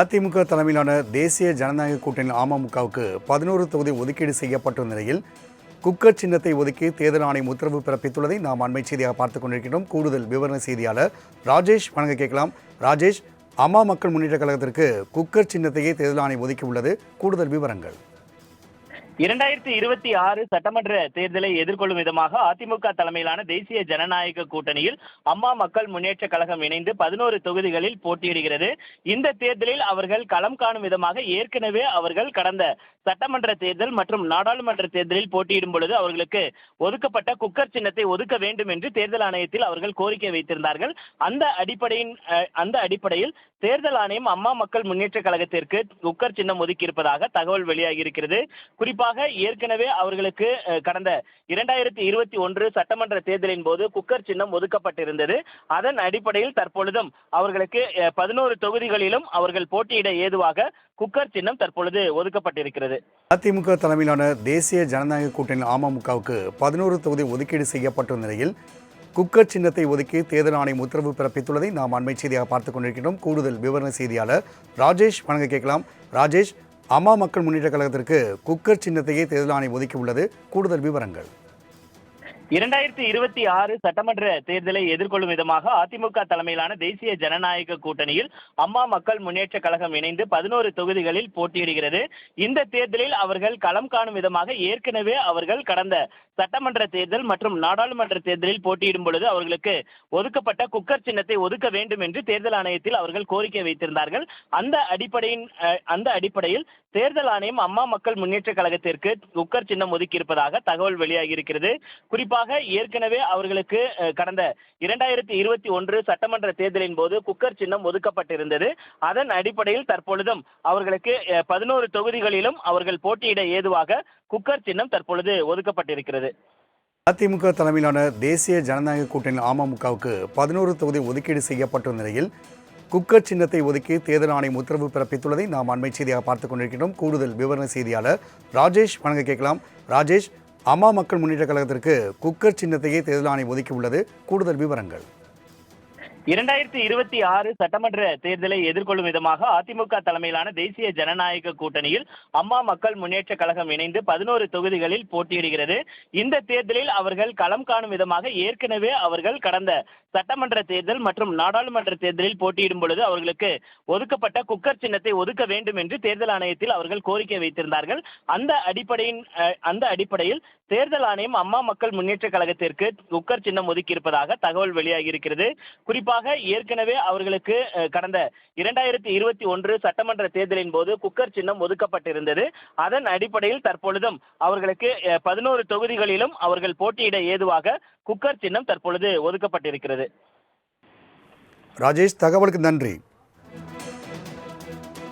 அதிமுக தலைமையிலான தேசிய ஜனநாயக கூட்டணி அமமுகவுக்கு 11 தொகுதி ஒதுக்கீடு செய்யப்பட்டுள்ள நிலையில் குக்கர் சின்னத்தை ஒதுக்கி தேர்தல் ஆணையம் உத்தரவு பிறப்பித்துள்ளதை நாம் அண்மை செய்தியாக பார்த்துக் கொண்டிருக்கிறோம். கூடுதல் விவரண செய்தியாளர் ராஜேஷ் வழங்க கேட்கலாம். ராஜேஷ், அம்மா மக்கள் முன்னேற்ற கழகத்திற்கு குக்கர் சின்னத்தையே தேர்தல் ஆணையம் ஒதுக்கி உள்ளது. கூடுதல் விவரங்கள். 2026 சட்டமன்ற தேர்தலை எதிர்கொள்ளும் விதமாக அதிமுக தலைமையிலான தேசிய ஜனநாயக கூட்டணியில் அம்மா மக்கள் முன்னேற்ற கழகம் இணைந்து 11 தொகுதிகளில் போட்டியிடுகிறது. இந்த தேர்தலில் அவர்கள் களம் காணும் விதமாக ஏற்கனவே அவர்கள் கடந்த சட்டமன்ற தேர்தல் மற்றும் நாடாளுமன்ற தேர்தலில் போட்டியிடும் பொழுது அவர்களுக்கு ஒதுக்கப்பட்ட குக்கர் சின்னத்தை ஒதுக்க வேண்டும் என்று தேர்தல் ஆணையத்தில் அவர்கள் கோரிக்கை வைத்திருந்தார்கள். அந்த அடிப்படையில் தேர்தல் ஆணையம் அம்மா மக்கள் முன்னேற்ற கழகத்திற்கு குக்கர் சின்னம் ஒதுக்கி இருப்பதாக தகவல் வெளியாகி இருக்கிறது. குறிப்பாக ஏற்கனவே அவர்களுக்கு கடந்த 2021 சட்டமன்ற தேர்தலின் போது குக்கர் சின்னம் ஒதுக்கப்பட்டிருந்தது. அதன் அடிப்படையில் தற்பொழுதும் அவர்களுக்கு 11 தொகுதிகளிலும் அவர்கள் போட்டியிட ஏதுவாக குக்கர் சின்னம் தற்பொழுது ஒதுக்கப்பட்டிருக்கிறது. அதிமுக தலைமையிலான தேசிய ஜனநாயக கூட்டணி அமமுகவுக்கு 11 தொகுதி ஒதுக்கீடு செய்யப்பட்டுள்ள நிலையில் குக்கர் சின்னத்தை ஒதுக்கி தேர்தல் ஆணையம் உத்தரவு பிறப்பித்துள்ளதை நாம் அண்மை செய்தியாக பார்த்துக் கொண்டிருக்கிறோம். கூடுதல் விவரண செய்தியாளர் ராஜேஷ் வழங்க கேட்கலாம். ராஜேஷ், அம்மா மக்கள் முன்னேற்ற கழகத்திற்கு குக்கர் சின்னத்தையே தேர்தல் ஆணையம் ஒதுக்கி உள்ளது. கூடுதல் விவரங்கள். 2026 சட்டமன்ற தேர்தலை எதிர்கொள்ளும் விதமாக அதிமுக தலைமையிலான தேசிய ஜனநாயக கூட்டணியில் அம்மா மக்கள் முன்னேற்ற கழகம் இணைந்து 11 தொகுதிகளில் போட்டியிடுகிறது. இந்த தேர்தலில் அவர்கள் களம் காணும் விதமாக ஏற்கனவே அவர்கள் கடந்த சட்டமன்ற தேர்தல் மற்றும் நாடாளுமன்ற தேர்தலில் போட்டியிடும் பொழுது அவர்களுக்கு ஒதுக்கப்பட்ட குக்கர் சின்னத்தை ஒதுக்க வேண்டும் என்று தேர்தல் ஆணையத்தில் அவர்கள் கோரிக்கை வைத்திருந்தார்கள். அந்த அடிப்படையில் தேர்தல் ஆணையம் அம்மா மக்கள் முன்னேற்ற கழகத்திற்கு குக்கர் சின்னம் ஒதுக்கி இருப்பதாக தகவல் வெளியாகி இருக்கிறது. குறிப்பாக ஏற்கனவே அவர்களுக்கு கடந்த 2021 சட்டமன்ற தேர்தலின் போது குக்கர் சின்னம் ஒதுக்கப்பட்டிருந்தது. அதன் அடிப்படையில் தற்பொழுதும் அவர்களுக்கு 11 தொகுதிகளிலும் அவர்கள் போட்டியிட ஏதுவாக குக்கர் சின்னம் தற்பொழுது ஒதுக்கப்பட்டிருக்கிறது. அதிமுக தலைமையிலான தேசிய ஜனநாயக கூட்டணி அமமுகவுக்கு 11 தொகுதி ஒதுக்கீடு செய்யப்பட்டுள்ள நிலையில் குக்கர் சின்னத்தை ஒதுக்கி தேர்தல் ஆணையம் உத்தரவு பிறப்பித்துள்ளதை நாம் அண்மை செய்தியாக பார்த்துக் கொண்டிருக்கிறோம். கூடுதல் விவரண செய்தியாளர் ராஜேஷ் வழங்க கேட்கலாம். ராஜேஷ், அம்மா மக்கள் முன்னேற்ற கழகத்திற்கு குக்கர் சின்னத்தையே தேர்தல் ஆணையம் ஒதுக்கி உள்ளது. கூடுதல் விவரங்கள். 2026 சட்டமன்ற தேர்தலை எதிர்கொள்ளும் விதமாக அதிமுக தலைமையிலான தேசிய ஜனநாயக கூட்டணியில் அம்மா மக்கள் முன்னேற்ற கழகம் இணைந்து 11 தொகுதிகளில் போட்டியிடுகிறது. இந்த தேர்தலில் அவர்கள் களம் காணும் விதமாக ஏற்கனவே அவர்கள் கடந்த சட்டமன்ற தேர்தல் மற்றும் நாடாளுமன்ற தேர்தலில் போட்டியிடும் பொழுது அவர்களுக்கு ஒதுக்கப்பட்ட குக்கர் சின்னத்தை ஒதுக்க வேண்டும் என்று தேர்தல் ஆணையத்தில் அவர்கள் கோரிக்கை வைத்திருந்தார்கள். அந்த அடிப்படையில் தேர்தல் ஆணையம் அம்மா மக்கள் முன்னேற்ற கழகத்திற்கு குக்கர் சின்னம் ஒதுக்கி இருப்பதாக தகவல் வெளியாகி இருக்கிறது. குறிப்பாக ஏற்கனவே அவர்களுக்கு கடந்த 2021 சட்டமன்ற தேர்தலின் போது குக்கர் சின்னம் ஒதுக்கப்பட்டிருந்தது. அதன் அடிப்படையில் தற்பொழுதும் அவர்களுக்கு 11 தொகுதிகளிலும் அவர்கள் போட்டியிட ஏதுவாக குக்கர் சின்னம் தற்பொழுது ஒதுக்கப்பட்டிருக்கிறது. ராஜேஷ், தகவலுக்கு நன்றி.